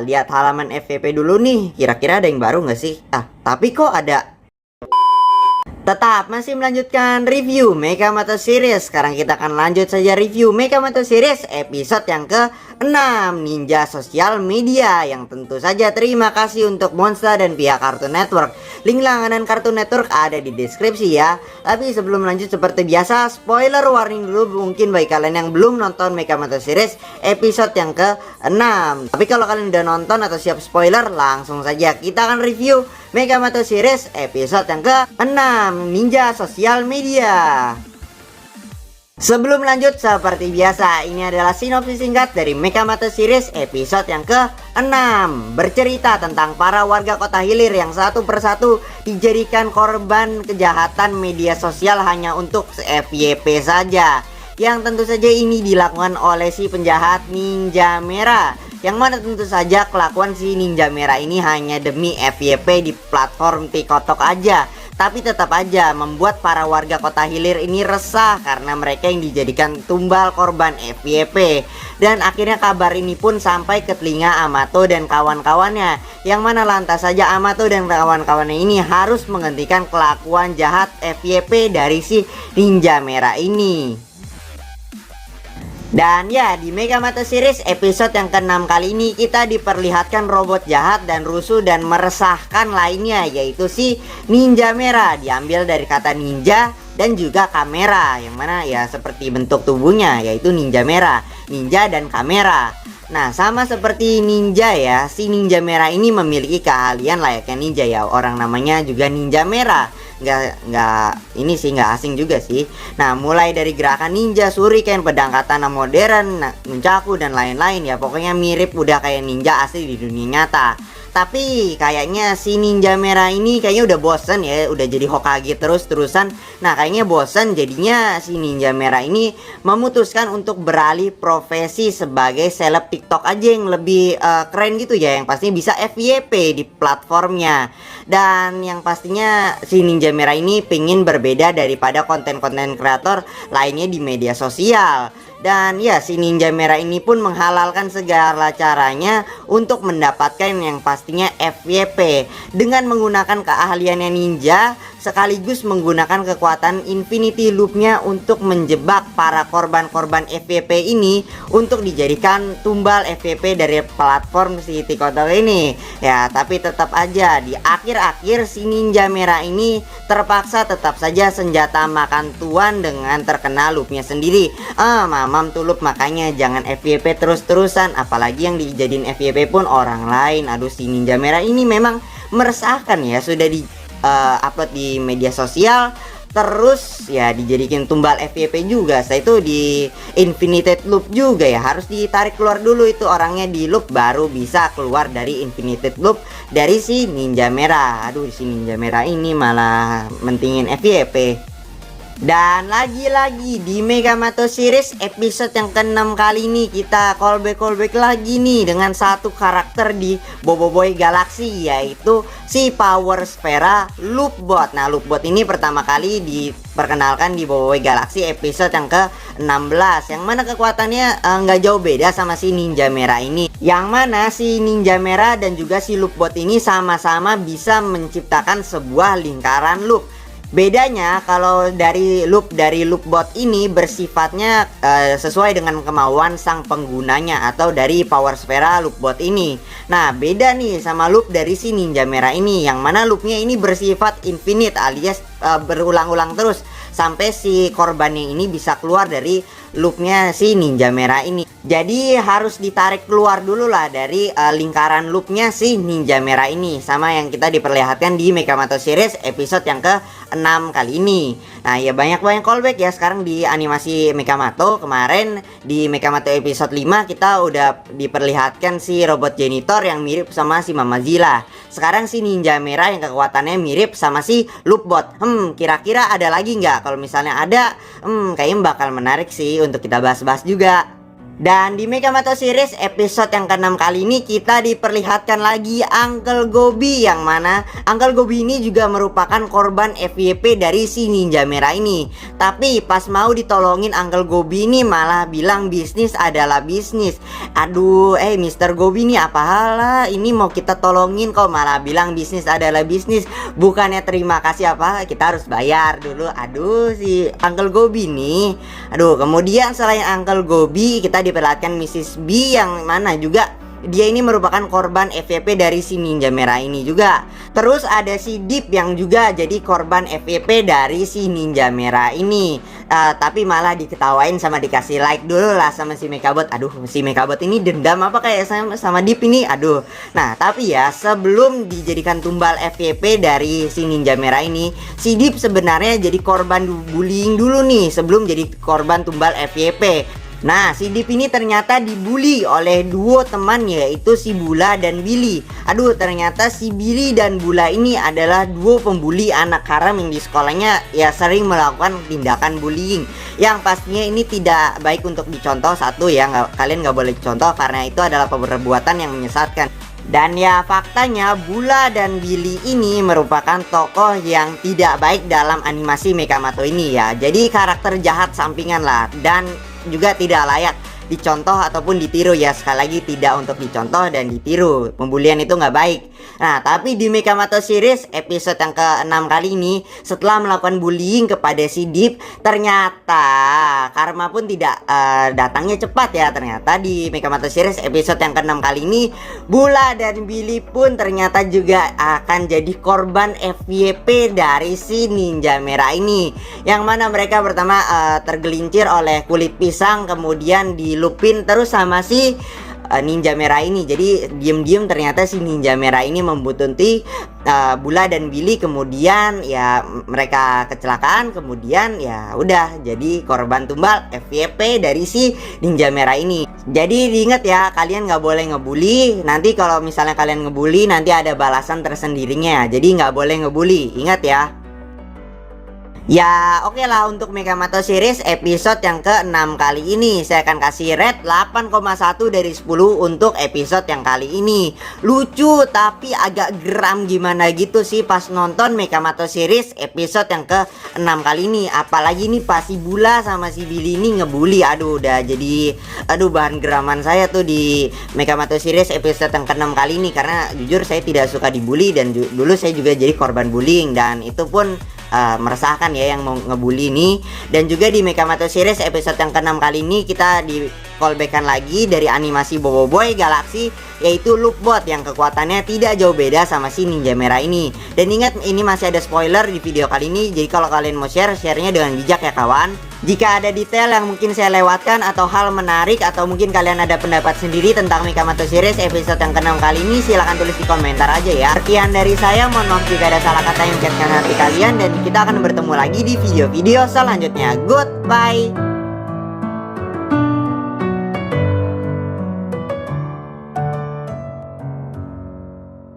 Lihat halaman FYP dulu nih. Kira-kira ada yang baru nggak sih? Tapi kok ada. Tetap masih melanjutkan review Mekamoto Series. Sekarang kita akan lanjut saja review Mekamoto Series episode yang ke-6, Ninja Sosial Media. Yang tentu saja terima kasih untuk Monster dan pihak Cartoon Network. Link langganan Cartoon Network ada di deskripsi ya. Tapi sebelum lanjut seperti biasa, spoiler warning dulu mungkin bagi kalian yang belum nonton Mekamoto Series episode yang ke-6. Tapi kalau kalian udah nonton atau siap spoiler, langsung saja kita akan review Mekamoto Series episode yang ke-6, Ninja Sosial Media. Sebelum lanjut, seperti biasa, ini adalah sinopsis singkat dari Mekamoto Series episode yang ke-6. Bercerita tentang para warga kota hilir yang satu persatu dijadikan korban kejahatan media sosial hanya untuk FYP saja. Yang tentu saja ini dilakukan oleh si penjahat Ninja Merah. Yang mana tentu saja kelakuan si Ninja Merah ini hanya demi FYP di platform TikTok aja. Tapi tetap aja membuat para warga kota hilir ini resah karena mereka yang dijadikan tumbal korban FYP. Dan akhirnya kabar ini pun sampai ke telinga Amato dan kawan-kawannya. Yang mana lantas saja Amato dan kawan-kawannya ini harus menghentikan kelakuan jahat FYP dari si Ninja Merah ini. Dan ya, di Mekamoto Series episode yang ke-6 kali ini kita diperlihatkan robot jahat dan rusuh dan meresahkan lainnya, yaitu si Ninja Merah. Diambil dari kata ninja dan juga kamera, yang mana ya seperti bentuk tubuhnya, yaitu Ninja Merah, ninja dan kamera. Nah, sama seperti ninja ya, si Ninja Merah ini memiliki keahlian layaknya ninja ya. Orang namanya juga Ninja Merah. Ini sih nggak asing juga sih. Nah, mulai dari gerakan ninja, shuriken, pedang katana modern, nunchaku dan lain-lain ya. Pokoknya mirip udah kayak ninja asli di dunia nyata. Tapi kayaknya si Ninja Merah ini kayaknya udah bosen ya, udah jadi Hokage terus-terusan. Nah, kayaknya bosen, jadinya si Ninja Merah ini memutuskan untuk beralih profesi sebagai seleb TikTok aja yang lebih keren gitu ya, yang pastinya bisa FYP di platformnya. Dan yang pastinya si Ninja Merah ini pengen berbeda daripada konten-konten kreator lainnya di media sosial. Dan ya, si Ninja Merah ini pun menghalalkan segala caranya untuk mendapatkan yang pastinya FYP dengan menggunakan keahliannya ninja sekaligus menggunakan kekuatan Infinity Loop-nya untuk menjebak para korban-korban FYP ini untuk dijadikan tumbal FYP dari platform si TikTok ini. Ya, tapi tetap aja di akhir-akhir si Ninja Merah ini terpaksa tetap saja senjata makan tuan dengan terkena loopnya sendiri. Mamam tuh loop, makanya jangan FYP terus-terusan, apalagi yang dijadiin FYP pun orang lain. Aduh, si Ninja Merah ini memang meresahkan ya, sudah di upload di media sosial, terus ya dijadikan tumbal FYP juga. Setelah itu di Infinited Loop juga ya, harus ditarik keluar dulu itu orangnya di loop baru bisa keluar dari Infinited Loop dari si Ninja Merah. Aduh, si Ninja Merah ini malah mentingin FYP. Dan lagi-lagi di Mekamoto Series episode yang ke-6 kali ini kita callback lagi nih dengan satu karakter di Boboiboy Galaxy, yaitu si Power Sphera Loopbot. Nah, Loopbot ini pertama kali diperkenalkan di Boboiboy Galaxy episode yang ke-16, yang mana kekuatannya nggak jauh beda sama si Ninja Merah ini. Yang mana si Ninja Merah dan juga si Loopbot ini sama-sama bisa menciptakan sebuah lingkaran loop. Bedanya kalau dari Loopbot ini bersifatnya sesuai dengan kemauan sang penggunanya atau dari Power Sphera Loopbot ini. Nah, beda nih sama loop dari si Ninja Merah ini, yang mana loopnya ini bersifat infinite alias berulang-ulang terus sampai si korbannya ini bisa keluar dari loopnya si Ninja Merah ini. Jadi harus ditarik keluar dulu lah dari lingkaran loopnya si Ninja Merah ini, sama yang kita diperlihatkan di Mekamoto Series episode yang ke-6 kali ini. Nah, ya banyak callback ya sekarang di animasi Mekamoto. Kemarin di Mekamoto episode 5 kita udah diperlihatkan si robot janitor yang mirip sama si Mama Zilla. Sekarang si Ninja Merah yang kekuatannya mirip sama si Loopbot. Kira-kira ada lagi nggak? Kalau misalnya ada, kayaknya bakal menarik sih untuk kita bahas-bahas juga. Dan di Megamato Series episode yang ke-6 kali ini kita diperlihatkan lagi Uncle Gobi, yang mana Uncle Gobi ini juga merupakan korban FYP dari si ninja merah ini. Tapi pas mau ditolongin Uncle Gobi ini malah bilang bisnis adalah bisnis. Aduh, Mr. Gobi ini apa halah, ini mau kita tolongin kok malah bilang bisnis adalah bisnis. Bukannya terima kasih apa, kita harus bayar dulu. Aduh, si Uncle Gobi nih. Aduh, kemudian selain Uncle Gobi kita diperlihatkan Mrs. B, yang mana juga dia ini merupakan korban FYP dari si ninja merah ini juga. Terus ada si Deep yang juga jadi korban FYP dari si ninja merah ini. Tapi malah diketawain sama dikasih like dulu lah sama si Mekabot. Aduh, si Mekabot ini dendam apa kayak sama Deep ini. Aduh. Nah, tapi ya sebelum dijadikan tumbal FYP dari si ninja merah ini, si Deep sebenarnya jadi korban bullying dulu nih sebelum jadi korban tumbal FYP. Nah, si Deep ini ternyata dibully oleh duo teman, yaitu si Bula dan Billy. Aduh, ternyata si Billy dan Bula ini adalah duo pembuli anak haram yang di sekolahnya ya sering melakukan tindakan bullying, yang pastinya ini tidak baik untuk dicontoh. Satu ya, kalian nggak boleh contoh karena itu adalah perbuatan yang menyesatkan. Dan ya faktanya Bula dan Billy ini merupakan tokoh yang tidak baik dalam animasi Megamato ini ya. Jadi karakter jahat sampingan lah, dan juga tidak layak dicontoh ataupun ditiru ya. Sekali lagi tidak untuk dicontoh dan ditiru. Pembulian itu nggak baik. Nah, tapi di Megamato Series episode yang ke-6 kali ini, setelah melakukan bullying kepada si Deep, ternyata karma pun tidak datangnya cepat ya. Ternyata di Megamato Series episode yang ke-6 kali ini, Bula dan Billy pun ternyata juga akan jadi korban FYP dari si ninja merah ini. Yang mana mereka pertama tergelincir oleh kulit pisang, kemudian dilupin terus sama si ninja merah ini. Jadi diem-diem ternyata si ninja merah ini membuntuti Bula dan Billy, kemudian ya mereka kecelakaan, kemudian ya udah jadi korban tumbal FYP dari si ninja merah ini. Jadi diingat ya, kalian nggak boleh ngebully. Nanti kalau misalnya kalian ngebully, nanti ada balasan tersendirinya. Jadi nggak boleh ngebully, ingat ya. Ya oke lah, untuk Megamato Series episode yang ke-6 kali ini saya akan kasih rate 8,1 dari 10 untuk episode yang kali ini. Lucu tapi agak geram gimana gitu sih pas nonton Megamato Series episode yang ke-6 kali ini. Apalagi nih pas si Bula sama si Billy ini ngebully. Aduh, udah jadi bahan geraman saya tuh di Megamato Series episode yang ke-6 kali ini. Karena jujur saya tidak suka dibully, dan dulu saya juga jadi korban bullying, dan itu pun meresahkan ya yang mau ngebully ini. Dan juga di Megamato Series episode yang ke-6 kali ini kita di callbackan lagi dari animasi Boboiboy Galaxy, yaitu Loopbot yang kekuatannya tidak jauh beda sama si ninja merah ini. Dan ingat, ini masih ada spoiler di video kali ini, jadi kalau kalian mau share-nya dengan bijak ya kawan. Jika ada detail yang mungkin saya lewatkan atau hal menarik, atau mungkin kalian ada pendapat sendiri tentang Megamato Series episode yang ke-6 kali ini, silahkan tulis di komentar aja ya. Sekian dari saya, mohon maaf jika ada salah kata yang menyakitkan hati kalian, dan kita akan bertemu lagi di video-video selanjutnya. Goodbye.